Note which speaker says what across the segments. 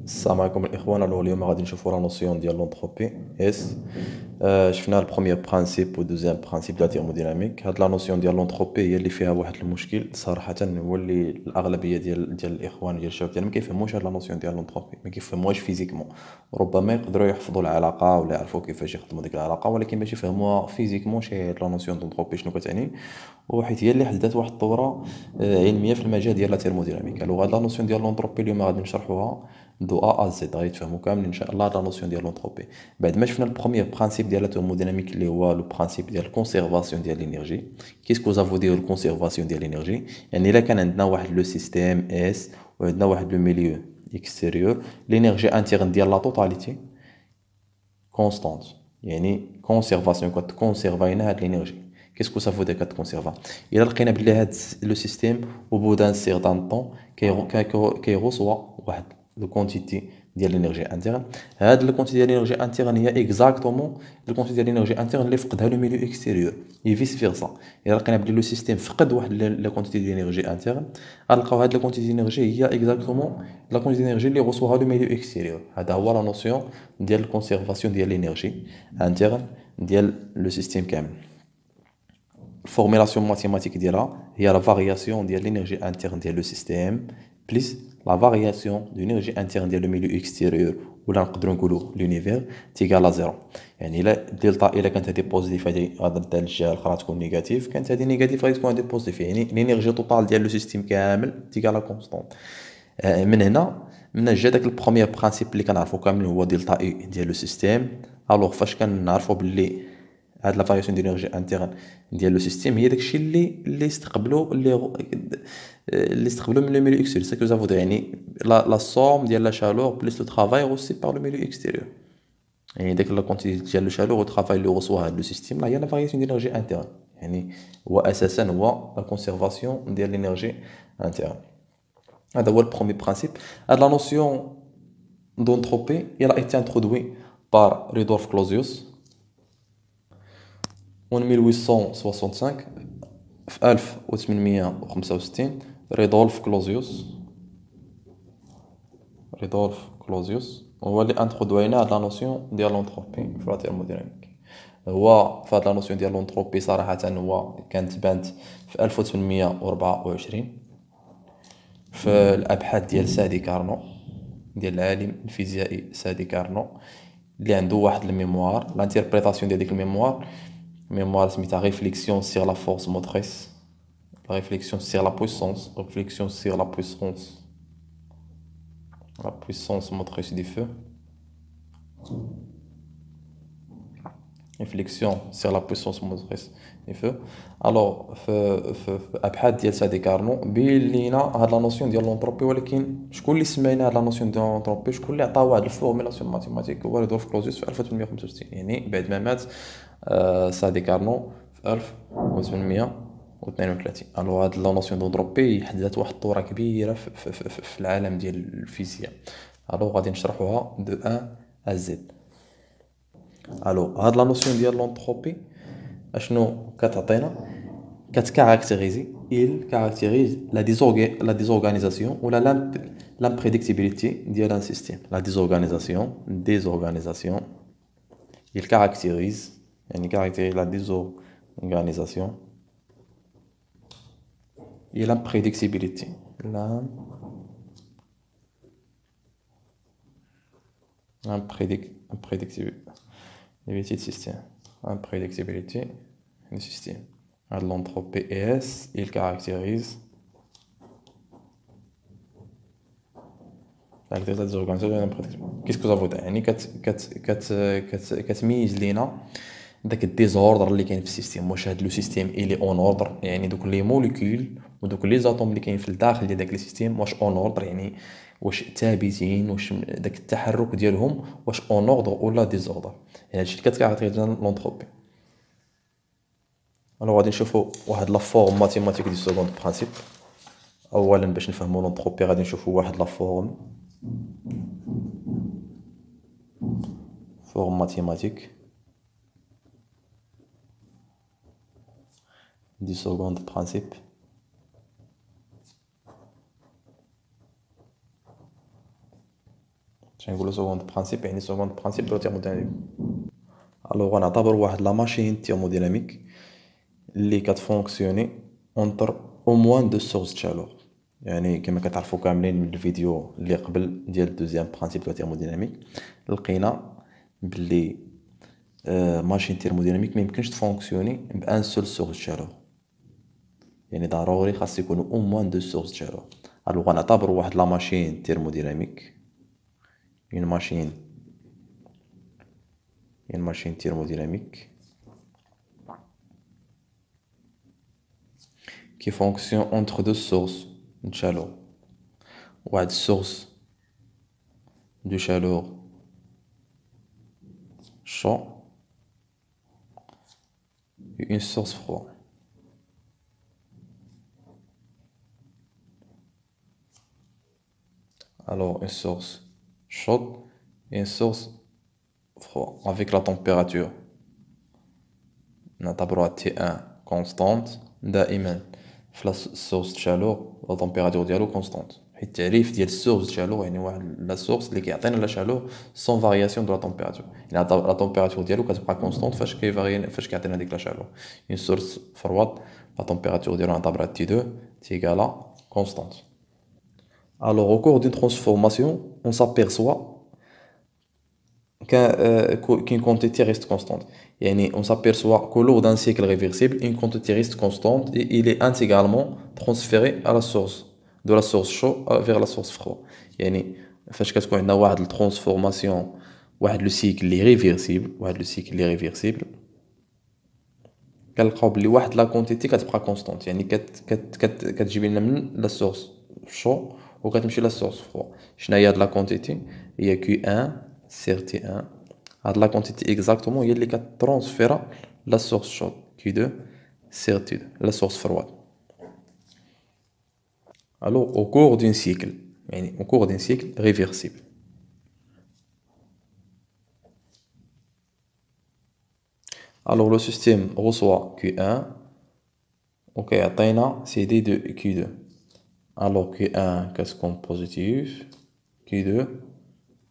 Speaker 1: السلام عليكم الإخوان. اليوم غادي نشوفوا لا نوسيون ديال لونتروبي اس. شفنا البروميير برانسيب والدوزيام برانسيب ديال الثيرموديناميك. هاد لا نوسيون ديال لونتروبي هي اللي فيها واحد المشكل صراحه، هو اللي الاغلبيه ديال الاخوان ديال الشباب ديالنا ما كيفهموش هاد لا نوسيون ديال لونتروبي، ما كيفهموهاش فيزيكمون. ربما يقدروا يحفظوا العلاقه ولا يعرفوا كيفاش يخدموا ديك العلاقه، ولكن باش يفهموها فيزيكمون شي هاد لا نوسيون لونتروبي شنو كتعني. وحيت هي اللي حددت واحد الثوره علميه في المجال ديال لا ثيرموديناميك. الوغ هاد لا نوسيون ديال لونتروبي اليوم غادي نشرحوها دو ا زد، غادي تفهموا كامل ان شاء الله لا نوسيون ديال لونتروبي. بعد ما شفنا البروميير برانسيب ديال لا ثيرموديناميك اللي هو لو برانسيب ديال الكونسيرفاسيون ديال لينيرجي. كيسكو زافو دير الكونسيرفاسيون ديال لينيرجي؟ يعني الا كان عندنا واحد لو سيستيم اس وعندنا واحد لو ميليو اكستيريور، لينيرجي انتيغن ديال لا توتاليتي كونستانت، يعني كونسيرفاسيون كتكونسيرفاينا هاد لينيرجي. كيسكو سافو دير كتكونسيرفا؟ الا لقينا بلي هاد لو سيستيم او بو دان سيغتان طون كيغوصوا واحد لو كونتيتي ديال لينيرجي انتيغن. هاد لو كونتيتي ديال لينيرجي انتيغن هي اكزاكتومون لو كونتيتي ديال لينيرجي انتيغن اللي فقدها لو ميليو اكستيريور، اي فيس فيرسا. الا لقينا بلي لو سيستيم فقد واحد لا كونتيتي ديال لينيرجي انتيغن، غنلقاو هاد لا كونتيتي ديال لينيرجي هي اكزاكتومون لا كونتيتي ديال لينيرجي اللي غوصوها لو ميليو اكستيريور. هذا هو لا نوسيون ديال الكونسيرفاسيون ديال لينيرجي انتيغن ديال لو سيستيم كامل. الفورميلاسيون ماتيماتيك ديالها هي لا فارياسيون ديال لينيرجي انتيرن ديال لو سيستيم بليس لا فارياسيون دو لينيرجي انتيرن ديال لو ميليو اكستيريور، ولا نقدروا نقولوا لونيفير تيغال زيرو. يعني الا دلتا الا كانت هذه بوزيتيف غادي تدار للجهه الاخرى تكون نيجاتيف، كانت هذه نيجاتيف غادي تكون هذه بوزيتيف. يعني لينيرجي توتال ديال لو سيستيم كامل تيغال كونستونت. من هنا جا داك البروميير برانسيب اللي كنعرفو كامل هو دلتا اي ديال لو سيستيم. الوغ فاش كنعرفو باللي هاد لا فارياسيون دينيرجي انتيغن ديال لو سيستيم هي داكشي اللي استقبلوا اللي استقبلوا من لو ميليو اكستيريور. سا كو زافو يعني لا سوم ديال لا شالور بليس لو ترافاي غوسي بار لو ميليو اكستيريور. يعني داك لا كونتيتي ديال لو شالور و ترافاي اللي غوصوها هاد لو سيستيم لا هي لا فارياسيون دينيرجي انتيغن. يعني هو اساسا هو لا كونسيرفاسيون ديال لينيرجي انتيغن. هذا هو البروميي برانسيب. هاد لا نوسيون دونتروبي il a été introduit par Rudolf Clausius en 1865. في 1865 ريدولف كلوزيوس هو اللي انترودوينا هاد لا نوسيون ديال لونتروبي في لا ثيرموديناميك. هو في هاد لا نوسيون ديال لونتروبي صراحه هو كانت بانت في 1824 في الابحاث ديال سادي كارنو، ديال العالم الفيزيائي سادي كارنو، اللي عنده واحد الميموار لانتربريتاسيون ديال ديك الميموار. ميموار سميتها ريفليكسيون سيغ لا فورس موتريس، réflexion sur la puissance, réflexion sur la puissance motrice du feu, réflexion sur la puissance motrice du feu. Alors, في ابحاث ديال سادي كارنو بين لينا هاد لا نوسيون ديال لونتروبي، ولكن شكون اللي سمينا هاد لا نوسيون ديال لونتروبي، شكون اللي عطاه واحد الفورميلاسيون ماتيماتيك؟ هو رودولف كلوزيوس في 1865، يعني بعد ما مات سادي كارنو في 1832. الو هاد لا نوسيون دونتروبي حددت واحد الثوره كبيره في العالم ديال الفيزياء. الو غادي نشرحوها دو ان ا زد. الو هاد لا نوسيون ديال لونتروبي اشنو كتعطينا؟ كتكاركتيريزي il caractérise la désorganisation ou l'imprédictibilité d'un système. La désorganisation, il caractérise la désorganisation et l'imprédictibilité. L'imprédictibilité du système. Imprédictibilité du système. L'entropie S, il caractérise la désorganisation et l'imprédictibilité. Qu'est-ce que ça veut dire؟ يعني كتميز لينا داك الديزوردر اللي كاين في السيستيم. واش هاد لو سيستيم الي اون اوردر، يعني دوك لي موليكول ودوك لي زاتوم اللي كاين في الداخل ديال داك لي سيستيم واش اون اوردر، يعني واش ثابتين، واش داك التحرك ديالهم واش اون اوردر ولا ديزوردر. يعني هادشي اللي كتكاركتيريز لونتروبي. الو غادي نشوفوا واحد لا فورم ماتيماتيك دي سكوند برانسيب. اولا باش نفهموا لونتروبي غادي نشوفوا واحد لا فورم ماتيماتيك دي سكوند برانسيب. نقولوا سكوند برانسيب يعني سكوند برانسيب دو تيرموديناميك. الوغ غنعتبر واحد لا ماشين تيرموديناميك اللي كتفونكسيوني اونتر او موان دو سورس تشالور. يعني كما كتعرفوا كاملين من الفيديو اللي قبل ديال دوزيام برانسيب دو تيرموديناميك، لقينا بلي ماشين تيرموديناميك ما يمكنش تفونكسيوني بان سول سورس تشالور، يعني ضروري خاص يكونوا او موان دو سورس تشالور. الوغ غنعتبروا واحد لا ماشين تيرموديناميك une machine thermodynamique qui fonctionne entre deux sources de chaleur. Une source de chaleur chaud et une source froide. Alors une source chaude et une source froide avec la température. نعتبروها T1 constante دائما في السورس تشالور لا تمبيراتور ديالو كونستانت، حيت التعريف ديال السورس تشالور يعني واحد لا سورس اللي كيعطينا لا شالور سون فارياسيون دو لا تمبيراتور، يعني لا تمبيراتور ديالو كتبقى كونستانت فاش كيفاري فاش كيعطينا ديك لا شالور. اون سورس فرواد لا تمبيراتور ديالو نعتبرها T2 تيكالا كونستانت. Alors au cours d'une transformation on s'aperçoit qu'une quantité reste constante. Yani, on s'aperçoit que lors d'un cycle réversible, une quantité reste constante et il est intégralement transféré à la source, de la source chaude vers la source froide. يعني فاش كتكون عندنا واحد الترانسفورماسيون، واحد لو سيكل اللي ريفيرسيبل، كنلقاو بلي واحد لا كونتيتي كتبقى كونستانت، يعني كتجيب لنا من لا سورس شو وكتمشي لا سورس فروا. شنو هي هاد لا كونتيتي؟ هي Q1 سير T1. هاد لا كونتيتي اكزاكتومون هي اللي كترانسفيرا لا سورس شود Q2 سير T2 لا سورس فرواد. الو au cours d'un cycle، يعني au cours d'un cycle réversible. Alors le système reçoit Q1 وكيعطينا CD de Q2. Alors Q1 كتكون positif Q2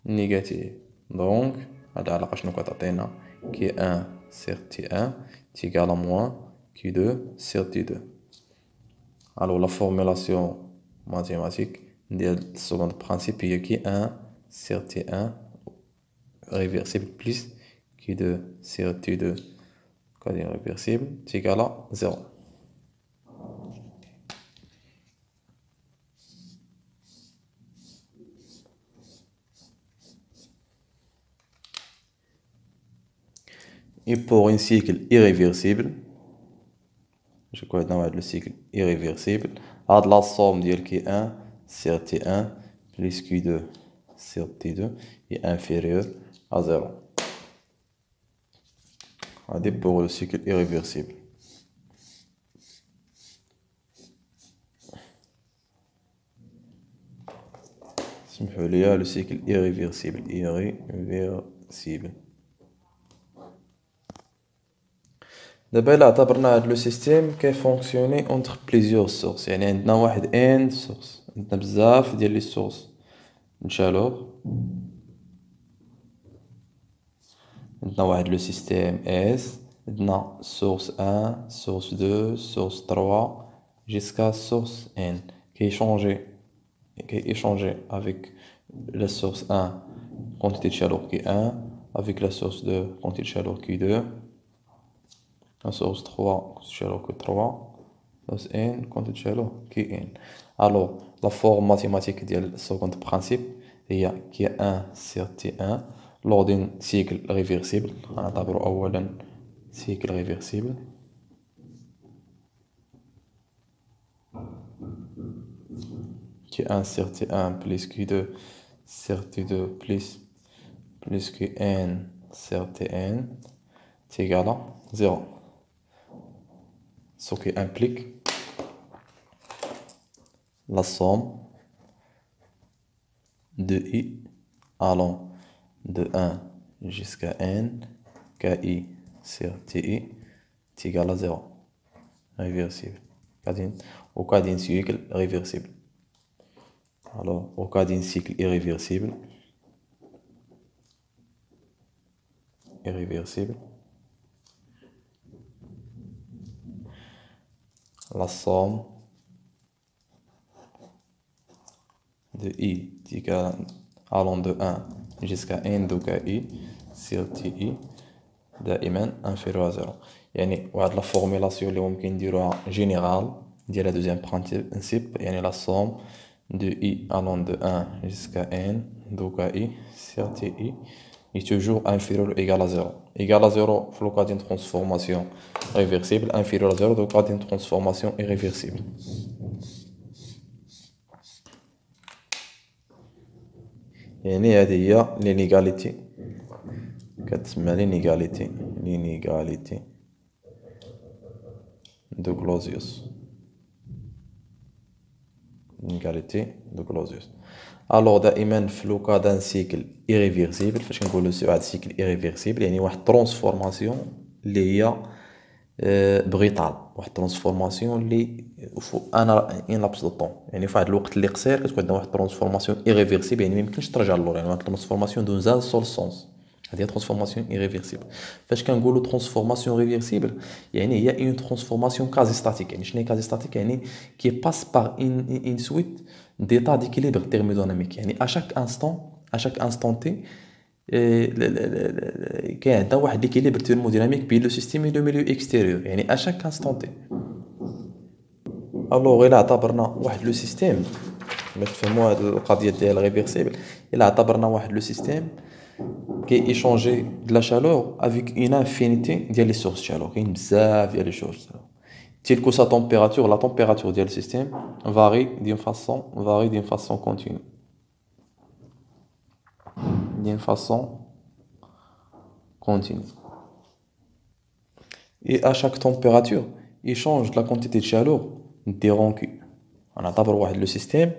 Speaker 1: négatif. Donc هاد العلاقة شنو كتعطينا؟ Q1 sur T1 égale à moins Q2 sur T2. Alors la formulation mathématique ديال second principe هي Q1 sur T1 réversible plus Q2 sur T2 réversible égale à 0. Et pour un cycle irréversible, je connais dans le cycle irréversible, à la somme de Q1 sur T1 plus Q2 sur T2 est inférieur à 0. C'est pour le cycle irréversible. C'est le cycle irréversible. دابا الا اعتبرنا هاد لو سيستيم كيفونكسيوني اونتر بليزيور سورس، يعني عندنا واحد ان سورس، عندنا بزاف ديال لي سورس نشالوغ، عندنا واحد لو سيستيم اس، عندنا سورس 1 سورس 2 سورس 3 جيسكا سورس ان كيشونجي افيك لا سورس 1 quantité de chaleur Q1 avec la source 2 quantité de chaleur Q2, la source 3 quantité de chaleur Q3, source N quantité de chaleur Qn. Alors la forme mathématique ديال second principe هي Q1 sur T1 lors d'un cycle réversible. غنعتبروا اولا cycle réversible. Q1 sur T1 plus Q2 sur T2 plus Qn sur Tn est égal à 0. Ce qui implique la somme de I allant de 1 jusqu'à N Ki sur Ti est égal à 0. Réversible. Au cas d'un cycle réversible. Alors, au cas d'un cycle irréversible, irréversible. La somme de i allant de 1 jusqu'à n de i sur ti دائما inférieur à 0. يعني واحد لا فورمولاسيون اللي ممكن نديروها جينيرال ديال la deuxième principe يعني la somme de i allant de 1 jusqu'à n de i sur ti est toujours inférieur ou égal à 0. Égal à 0 في le cas d'une transformation réversible, inférieur à 0 dans le cas d'une transformation irréversible. يعني هذه هي l'inégalité كتسمى l'inégalité de Clausius. L'inégalité de Clausius. Alors دائما في لو كا دان سيكل irréversible فاش كنقولوا واحد سيكل irréversible يعني واحد ترانسفورماسيون اللي هي بغيطال، واحد ترانسفورماسيون اللي انا ان لابس دو طون يعني في واحد الوقت اللي قصير كتكون عندنا واحد ترانسفورماسيون irréversible يعني ما يمكنش ترجع للور، يعني واحد ترانسفورماسيون دون زان سول سونس، هذه ترانسفورماسيون irréversible. فاش كنقولوا ترانسفورماسيون ريفيرسيبل يعني هي اون ترانسفورماسيون كازي ستاتيك. يعني شنو هي كازي ستاتيك؟ يعني كي باس بار ان سويت d'état d'équilibre thermodynamique. يعني à chaque instant T كاين عندنا واحد l'équilibre thermodynamique بين لو سيستيم و لو ميليو اكستيريور يعني à chaque instant T. الوغ الا اعتبرنا واحد لو سيستيم باش تفهموا هاد القضيه ديال ريفيرسيبل، الا اعتبرنا واحد لو سيستيم كي ايشونجي د لا شالور افيك اون انفينيتي ديال لي سورس شالور، كاين بزاف ديال لي سورس telle que sa température, la température du système varie d'une façon continue. Et à chaque température, il change la quantité de chaleur dérangée. On a d'abord le système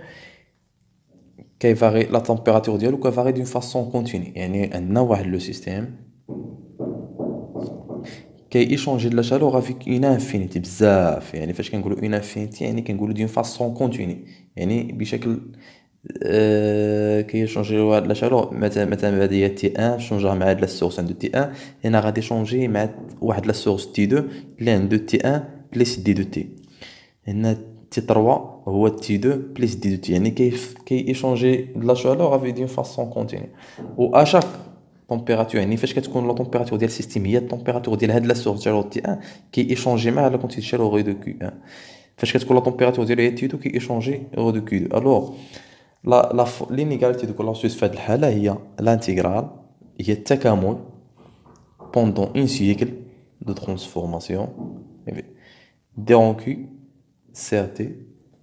Speaker 1: qui varie la température qui varie d'une façon continue. يعني عندنا le système كي échanger de la chaleur avec une infinité بزاف. يعني فاش كنقولوا une infinité يعني كنقولوا d'une façon continue يعني بشكل كي échanger de la chaleur مثلا هذه هي تي 1 شونجها مع هاد لا سورس عند تي 1 هنا غادي شونجي مع واحد لا سورس تي 2 اللي عند تي 1 بليس دي 2 تي. هنا تي 3 هو تي 2 بليس دي 2 تي يعني كي échanger de la chaleur avec d'une façon continue. و à chaque température يعني فاش كتكون لا température ديال السيستيم هي التمبيراتور ديال هاد لا سورس ديال تي 1 كي ايشونجي مع لا كونتيتي شالور دو كيو 1 فاش كتكون لا température ديال هي تي 2 كي ايشونجي دو كيو 2. الوغ لا لينيغاليتي دو كلوسيوس في هاد الحاله هي الانتيغرال هي التكامل pendant un cycle de transformation dont Q CRT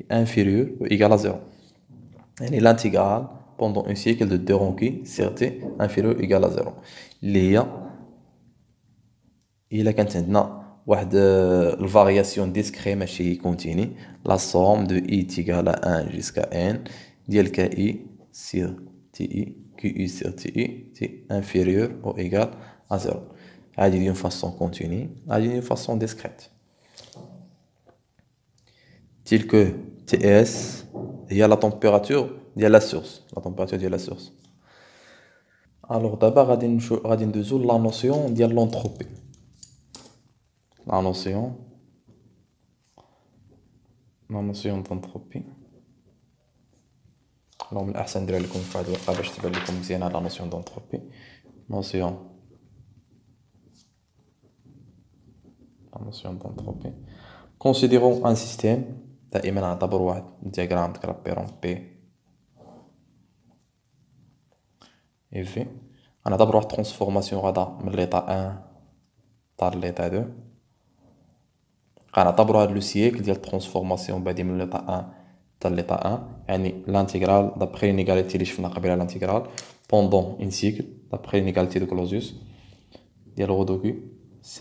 Speaker 1: inférieur ou égal à 0. يعني l'intégrale pendant un cycle de Deronki CRT inférieur ou égal à 0 اللي هي إلا كانت عندنا واحد الفارياسيون ديسكري ماشي كونتيني لا سوم دو اي تيغال à 1 jusqu'à n ديال كي سير تي اي كي سير تي اي تي inférieur ou égal à 0. هذه d'une façon continue هذه d'une façon discrète telle que TS هي la température ديال لا سورس لا température ديال لا سورس. الوغ دابا غادي ندوزو لا نوسيون ديال لونتروبي. لا نوسيون دونتروبي من الاحسن ندير لكم في هاد الورقه باش تبان لكم مزيان لا نوسيون دونتروبي. نوسيون دونتروبي considérons un système دائما نعتبر واحد دياغرام كرابيرون بي اي في غنعتبر واحد ترانسفورماسيون غادا من ليطا 1 حتى ليطا 2. غنعتبرو هاد لو سيكل ديال الترانسفورماسيون بادي من ليطا 1 حتى ليطا 1 يعني لانتيغرال دابخي لينيغاليتي اللي شفنا قبيله لانتيغرال بوندون ان سيكل دابخي لينيغاليتي دو كلوزيوس ديال رو دو كيو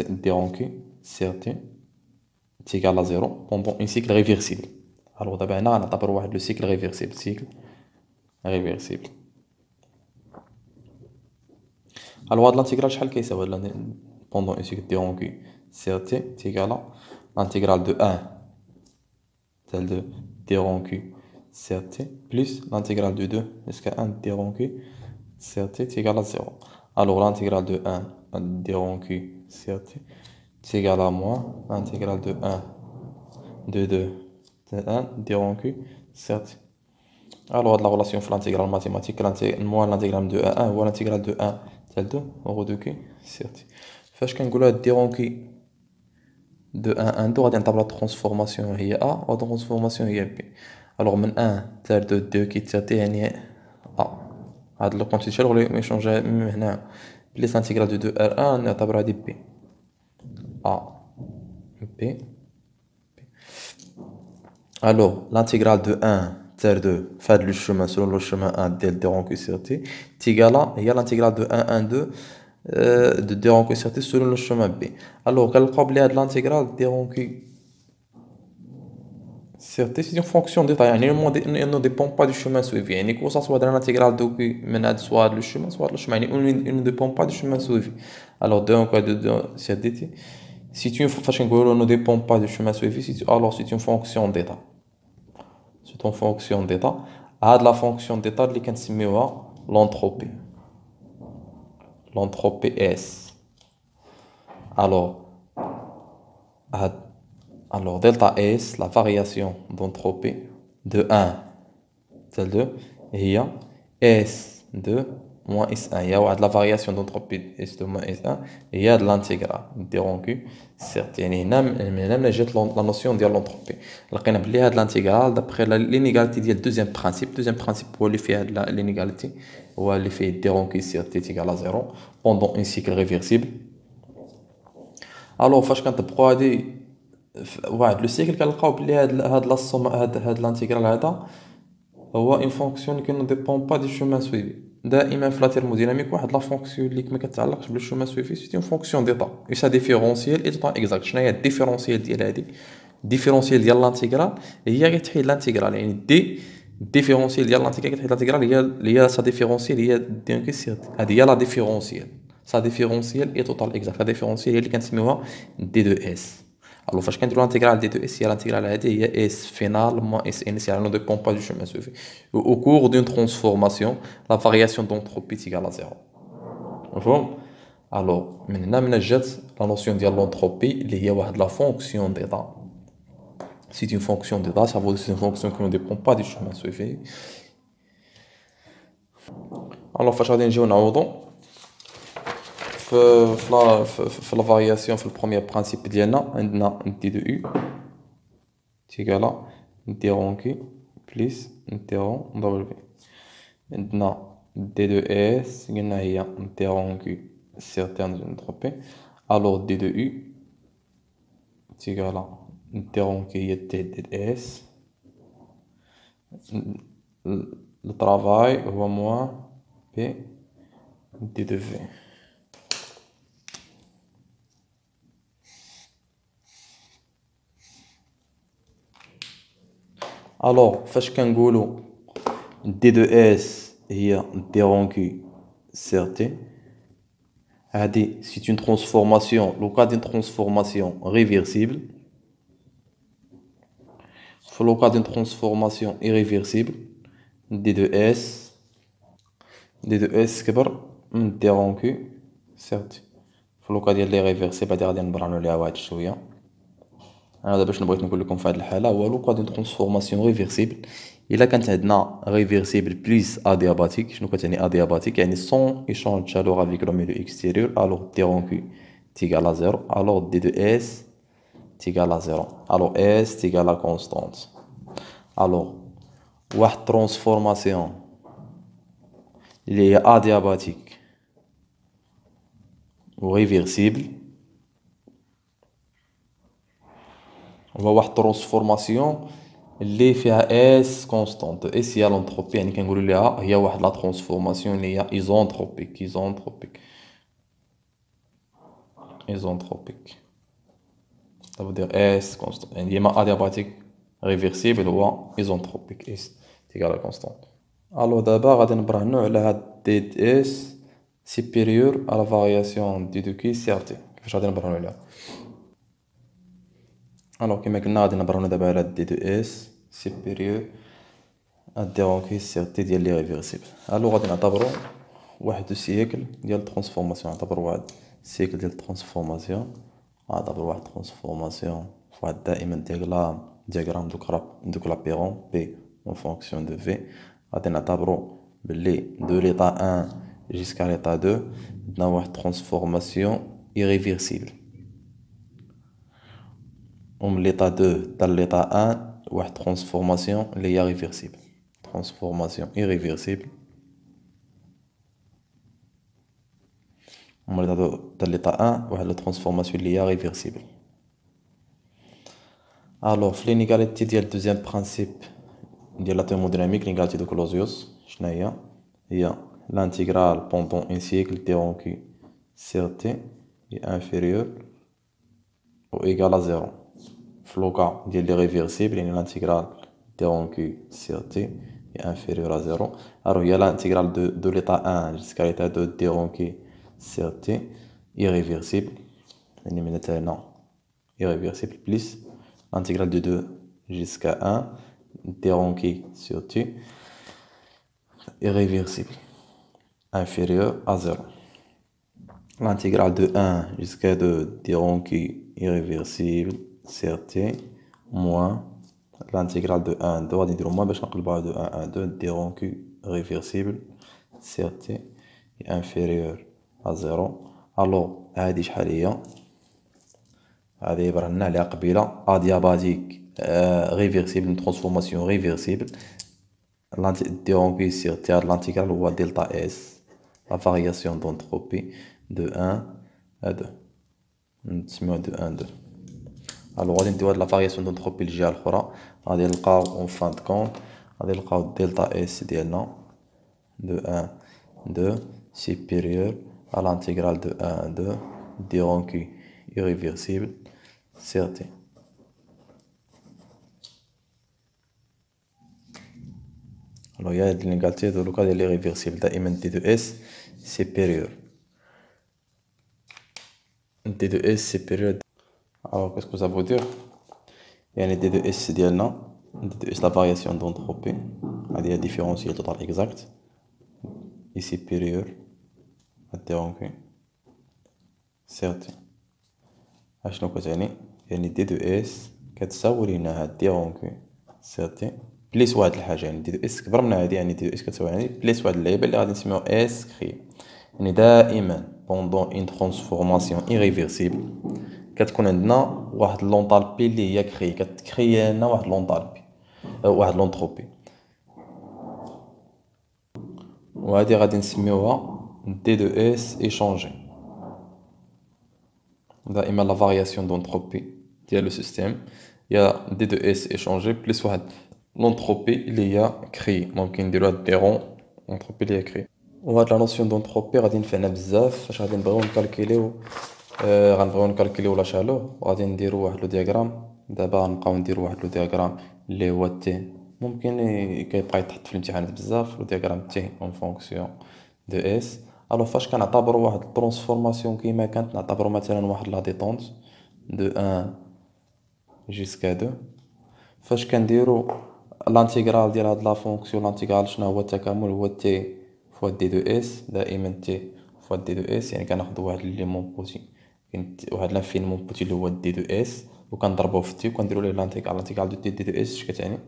Speaker 1: دي رون كيو سيرتي est égal à 0 pendant un cycle réversible. Alors d'abord on a le cycle réversible. Alors l'intégral شحال كيساوي pendant un cycle déronqué CRT est égal à l'intégrale de 1 tel de déronqué CRT plus l'intégrale de 2 jusqu'à 1 déronqué CRT est égal à 0. Alors l'intégrale de 1 d rond q sur t est égal à moins l'intégrale de 1 de 2 de 1 d rond q sur t. Alors la relation entre l'intégrale mathématique moins l'intégrale de 1 ou l'intégrale de 1 tel 2 au de q sur t. فاش كنقولوا d rond q de 1 1 2 غادي نعتبر la transformation هي a و la transformation هي b. Alors من 1 تال 2 2 كي تي يعني a. هاد لو كونتيتير ولا يشونجا من هنا بليس l'intégrale de 2 r 1 نعتبرها دي b a b. Alors l'intégrale de 1 تال 2 فهاد لو chemin selon le chemin 1 ديال d rond q sur t تيغالا هي l'intégrale de 1 1 2 de d rond q sur t selon le chemin b. Alors كنلقاو بلي هاد l'intégrale d rond q sur t c'est une fonction d'état يعني elle ne dépend pas du chemin suivi يعني que ça soit dans l'intégrale de q من هاد soit le chemin soit le chemin يعني elle ne dépend pas du chemin suivi. Alors d rond q de 2 sur dt si tu فاش نقولوا ne dépend pas du chemin suivi alors c'est une fonction d'état. C'est une fonction d'état. هاد la fonction d'état اللي كنسميوها l'entropie. L'entropie S. Alors delta S, la variation d'entropie de 1 tel 2, il y a S2 moins S1. Il y a de la variation d'entropie S2 moins S1, il y a de l'intégrale d rond q certes. يعني هنا جات la notion ديال l'entropie. لقينا بلي هاد l'intégrale d'après l'inégalité ديال deuxième principe هو اللي فيه هاد l'inégalité هو اللي فيه d rond q certes est égal à 0 pendant un cycle réversible. Alors فاش كنطبقوا هادي واحد لو سيكل كنلقاو بلي هاد لا سوم هاد الانتيغرال هذا هو اون فونكسيون اللي كو ديبون با دي شومان سويفي. دائما في لا تيرموديناميك واحد لا فونكسيون اللي ما كتعلقش بالشومان سويفي سي اون فونكسيون ديتا اي سا ديفيرونسيال اي طون اكزاكت. شنو هي الديفيرونسيال ديال هادي؟ الديفيرونسيال ديال الانتيغرال هي كتحيد الانتيغرال يعني دي الديفيرونسيال ديال الانتيغرال كتحيد الانتيغرال هي سا ديفيرونسيال هي دي ان كيسير هادي هي لا ديفيرونسيال سا ديفيرونسيال اي توتال اكزاكت. لا ديفيرونسيال هي اللي كنسميوها دي دو اس. Alors, فاش كنديرو l'intégrale d de s, l'intégrale هذه هي s final moins s initial ne dépend pas du chemin suivi. Au cours d'une transformation, la variation d'entropie est égale à 0. مفهوم؟ Alors, من هنا من جات la notion ديال l'entropie اللي هي واحد la fonction d'état. C'est une fonction d'état, ça veut dire c'est une fonction qui ne dépend pas du chemin suivi. Alors, فاش غادي نجيو نعوضو في لا فارياسيون في البروميير برانسيب ديالنا عندنا دي دو يو تيغالا دي رون كي بليس دي رون دبل في. عندنا دي دو اس قلنا هي دي رون كي سيغتان دو انتروبي. الوغ دي دو يو تيغالا دي رون كي هي دي دي اس. الترافاي هو موان بي دي دو في. Alors, فاش كنقولوا دي دو اس هي دي رون كي سير تي هادي سي اون ترانسفورماسيون لو كا دين ترانسفورماسيون ريفيرسيبل. في لو كا دين ترانسفورماسيون ايريفيرسيبل دي دو اس كبر من دي رون كي سير تي. في لو كا ديال لي ريفيرسيبل هادي غادي نبرهنو ليها واحد شويه. انا دابا شنو بغيت نقول لكم في هذه الحاله هو لو كا دون ترانسفورماسيون ريفيرسيبل. الا كانت عندنا ريفيرسيبل بليس ادياباتيك. شنو كتعني ادياباتيك؟ يعني سون ايشونج شالور افيك لو ميلو اكستيريور. الوغ دي رون كي تيغال ا 0. الوغ دي دو اس تيغال ا 0. الوغ اس تيغال ا كونستانت. الوغ واحد ترانسفورماسيون اللي هي ادياباتيك و ريفيرسيبل هو واحد ترانسفورماسيون اللي فيها اس كونستانت. اس هي لونتروبي يعني كنقولوا ليها هي واحد لا ترانسفورماسيون اللي هي ايزونتروبيك. ça veut dire اس كونستانت يعني اما ادياباتيك ريفيرسيبل هو ايزونتروبيك اس تيغال كونستانت. الو دابا غادي نبرهنو على هاد دي اس سوبيريور على فارياسيون دي دو كي سيرتي. كيفاش غادي نبرهنو عليها؟ الوغ كيما قلنا غادي نبرهنو دابا على دي دو اس سوبيريور ا دي رون كي سير تي ديال لي ريفيرسيبل. الوغ غادي نعتبرو واحد السيكل ديال الترانسفورماسيون، نعتبر واحد السيكل ديال الترانسفورماسيون، نعتبر واحد الترانسفورماسيون فواحد دائما دياغرام دوك لابيرون بي اون فونكسيون دو في. غادي نعتبرو بلي دو ليطا 1 جيسكا ليطا 2 عندنا واحد ترانسفورماسيون irréversible، ومن ليطا 2 حتى ليطا 1 واحد ترانسفورماسيون اللي هي ريفيرسيبل، ترانسفورماسيون irréversible. ومن ليطا 2 حتى ليطا 1 واحد لا ترانسفورماسيون اللي هي ريفيرسيبل. الوغ في لينيغاليتي ديال الدوزيام برانسيب ديال لا thermodynamique، لينيغاليتي دو كلوزيوس شناهي؟ هي l'intégral pendant un siècle déronqué sur t est inférieur ou égal à 0. في لو كا ديال لي ريفيرسيبل يعني l'intégral déronqué sur t est inférieur à 0. alors هي l'intégral de l'état 1 jusqu'à l'état 2 déronqué sur t irréversible يعني معناتها هنا irréversible plus l'intégral de 2 jusqu'à 1 déronqué sur t irréversible inférieur à 0. L'intégrale de 1 jusqu'à 2 déronqué irréversible sur t moins l'intégrale de 1 2 غادي نديرو moins باش نقلبوها de 1 à 2 déronqué réversible sur t est inférieur à 0. alors هادي شحال هي؟ هادي عبارة لنا عليها قبيلة adiabatique réversible، une transformation réversible. Déronqué sur t de l'intégrale ou delta s, la variation d'entropie de 1 à 2. نسميوها de 1 à 2. alors غادي نديو هاد la variation d'entropie للجهة الأخرى، غادي نلقاو en fin de compte غادي نلقاو delta s ديالنا de 1 2 supérieur à l'intégrale de 1 à 2 déronqué irréversible sur t. alors il y a l'inégalité de Lucas elle est réversible دائما d de s supérieur d de s supérieur. alors qu'est-ce que ça veut dire؟ يعني d de s ديالنا d de s la variation d'entropie هذه هي différentiel total exact est supérieur à déronqué certes. اشنو كتعني؟ يعني d de s كتساوي لينا هاد déronqué certes بليس واحد الحاجه، يعني دي دو اس كبر من هادي، يعني دي دو اس كتساوي يعني بليس واحد اللعيبه اللي غادي نسميو اس كري. يعني دائما بوندون اون ترانسفورماسيون ايريفيرسيبل كتكون عندنا واحد لونطالبي اللي هي كري، كتكري لنا واحد لونطالبي واحد لونتروبي، وهادي غادي نسميوها دي دو اس ايشونجي. دائما لا فارياسيون دونتروبي ديال لو سيستيم هي دي دو اس ايشونجي بليس واحد l'entropie اللي هي كري، ممكن نديروها ديرون l'entropie اللي هي كري. وهاد لا نوسيون دونتروبي غادي نفعنا بزاف فاش غادي نبغيو نكالكيليو غنبغيو نكالكيليو لا شالور، وغادي نديرو واحد لو دياغرام. دابا غنبقاو نديرو واحد لو دياغرام اللي هو تي، ممكن كيبقى يتحط في الامتحانات بزاف لو دياغرام تي اون فونكسيون دو اس. الو فاش كنعتبروا واحد الترانسفورماسيون كيما كانت، نعتبروا مثلا واحد لا ديتونت دو 1 جيسكا 2، فاش كنديرو الانتيغرال ديال هاد لا فونكسيون، الانتيغرال شنو هو التكامل؟ هو تي فوا دي دو اس، دائما تي فوا دي دو اس، يعني كناخدو واحد ليليمون بوتي واحد لانفينيمون بوتي اللي هو دي دو اس وكنضربوه في تي وكنديرو ليه الانتيغرال دو دي دو اس. اش كتعني؟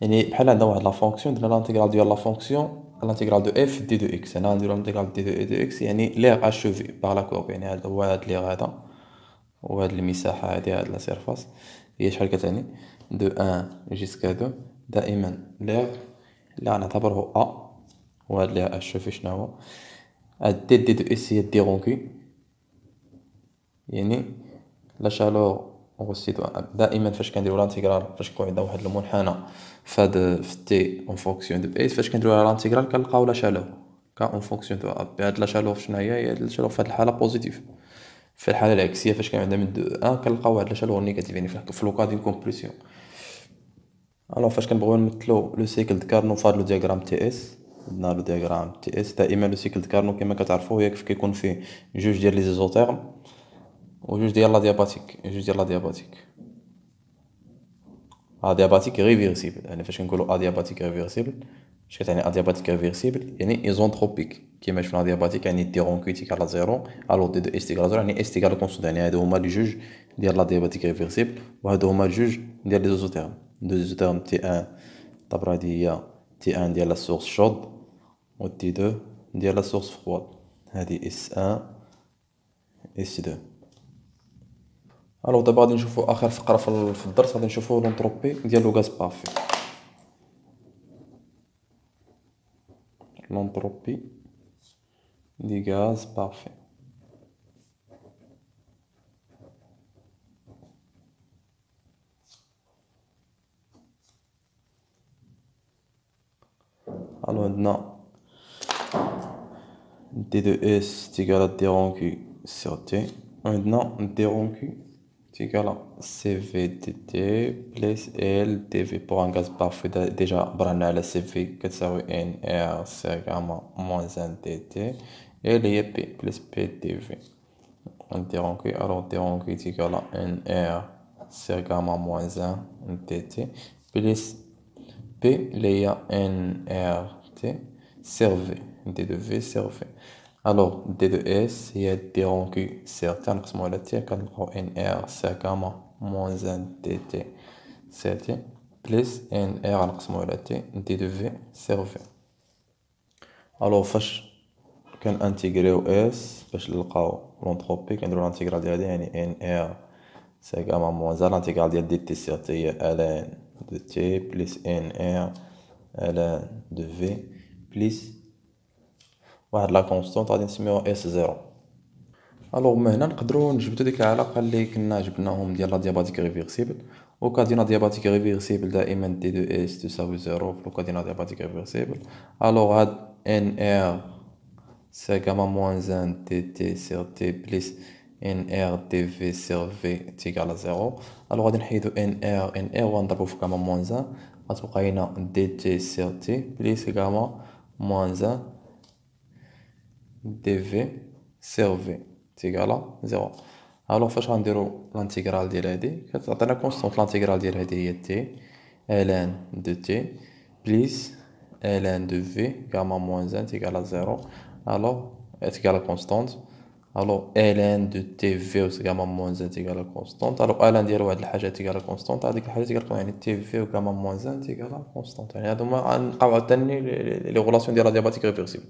Speaker 1: يعني بحال عندنا واحد لا فونكسيون درنا الانتيغرال ديال لا فونكسيون الانتيغرال دو اف دي دو اكس، هنا غنديرو الانتيغرال دي دو اكس يعني ليغ اشوفي باغ لا كورب، يعني هذا هو هاد ليغ هذا وهاد المساحه هادي هاد لا سيرفاس هي شحال كتعني؟ دو 1 جيسكا 2 دائما ليغ اللي غنعتبره ا، وهاد ليغ اشوفي شنو هو هاد دي دو اس هي ديرونكي، يعني لا شالور غوسيتو دائما فاش كنديرو لانتيغرال، فاش كيكون عندنا واحد المنحنى فهاد في تي اون فونكسيون دو اس، فاش كنديرو لانتيغرال كنلقاو لا شالور كا اون فونكسيون دو ا. هاد لا شالور شنو هي لا شالور في هاد الحاله بوزيتيف، في الحاله العكسيه فاش كان عندنا من دو 1 كنلقاو واحد لا شالور نيجاتيف، يعني في لوكا ديال كومبريسيون. الو فاش كنبغيو نمثلو لو سيكل د كارنو في هاد لو دياغرام تي اس، عندنا لو دياغرام تي اس دائما لو سيكل د كارنو كما كتعرفوا هي كيف كيكون فيه جوج ديال لي زيزوتيرم وجوج ديال لا دياباتيك، جوج ديال لا دياباتيك ادياباتيك ريفيرسيبل. يعني فاش كنقولوا ادياباتيك ريفيرسيبل اش كتعني ادياباتيك ريفيرسيبل؟ يعني ايزونتروبيك، كيما شفنا ادياباتيك يعني دي رون كيو تيكال زيرو، الوغ دي دو اس تيكال زيرو يعني اس تيكال كونستون، يعني هادو هما لي جوج ديال لادياباتيك ريفيرسيبل، وهادو هما جوج ديال لي زوزوتيرم. دوزوتيرم تي ان طبرا هادي هي تي ان ديال لا سورس شود، و تي دو ديال لا سورس فرواد، هادي اس ان اس دو. الوغ دابا غادي نشوفو اخر فقرة في الدرس، غادي نشوفو لونتروبي ديال لو غاز بارفي. l'entropie du gaz parfait. Alors maintenant, d de S est égal à d rond Q sur T. Maintenant, d rond Q est égal à CV dt plus L dV pour un gaz parfait. Déjà, brana la CV qui est NR c'est gamma moins 1 dt. Et les P plus P dV. D rond Q, alors d rond Q est égal à NR c'est gamma moins 1 dt plus P les NRT sur V, D de V sur V. Alors, D de S, il y a D rond Q certain, نقسمو على T كنلقاو NR c'est gamma moins 1 DT CT plus NR نقسمو على T D de V sur V. Alors, فاش كنانتيغريو S باش نلقاو لونتروبي كنديرو لانتيغرال ديال هادي، يعني NR c'est gamma moins 1 l'intégral ديال DT sur T هي ln de T plus NR ln de V plus واحد لا كونستونط غادي نسميوها اس زيرو. الوغ من هنا نقدروا نجبدوا ديك العلاقه اللي كنا جبناهم ديال لا دياباتيك ريفيرسيبل. وكا دينا دياباتيك ريفيرسيبل دائما دي دو اس تساوي زيرو في لوكا دينا دياباتيك ريفيرسيبل. الوغ هاد ان ار سي غاما موان ان تي تي سير تي بليس ان ار دي في سير في تيكال زيرو. الوغ غادي نحيدو ان ار ونضربو في غاما موان ان، غتبقى لينا دي تي سير تي بليس غاما موان ان dv sur v تيكال زيرو. الوغ فاش غنديرو لانتيغرال ديال هادي كتعطينا كونستونط، لانتيغرال ديال هادي هي تي ln دو تي بليس ln دو في غاما موان ان تيكال زيرو. الوغ تيكال كونستونط، الوغ ln دو تي في غاما موان ان تيكال كونستونط. الوغ ln ديال واحد الحاجه تيكال كونستونط، هاديك الحاجه تيكال يعني تي في غاما موان ان تيكال كونستونط. يعني هادو هما غنلقاو عاوتاني لي غولاسيون ديال لا دياباتيك ريفيرسيبل.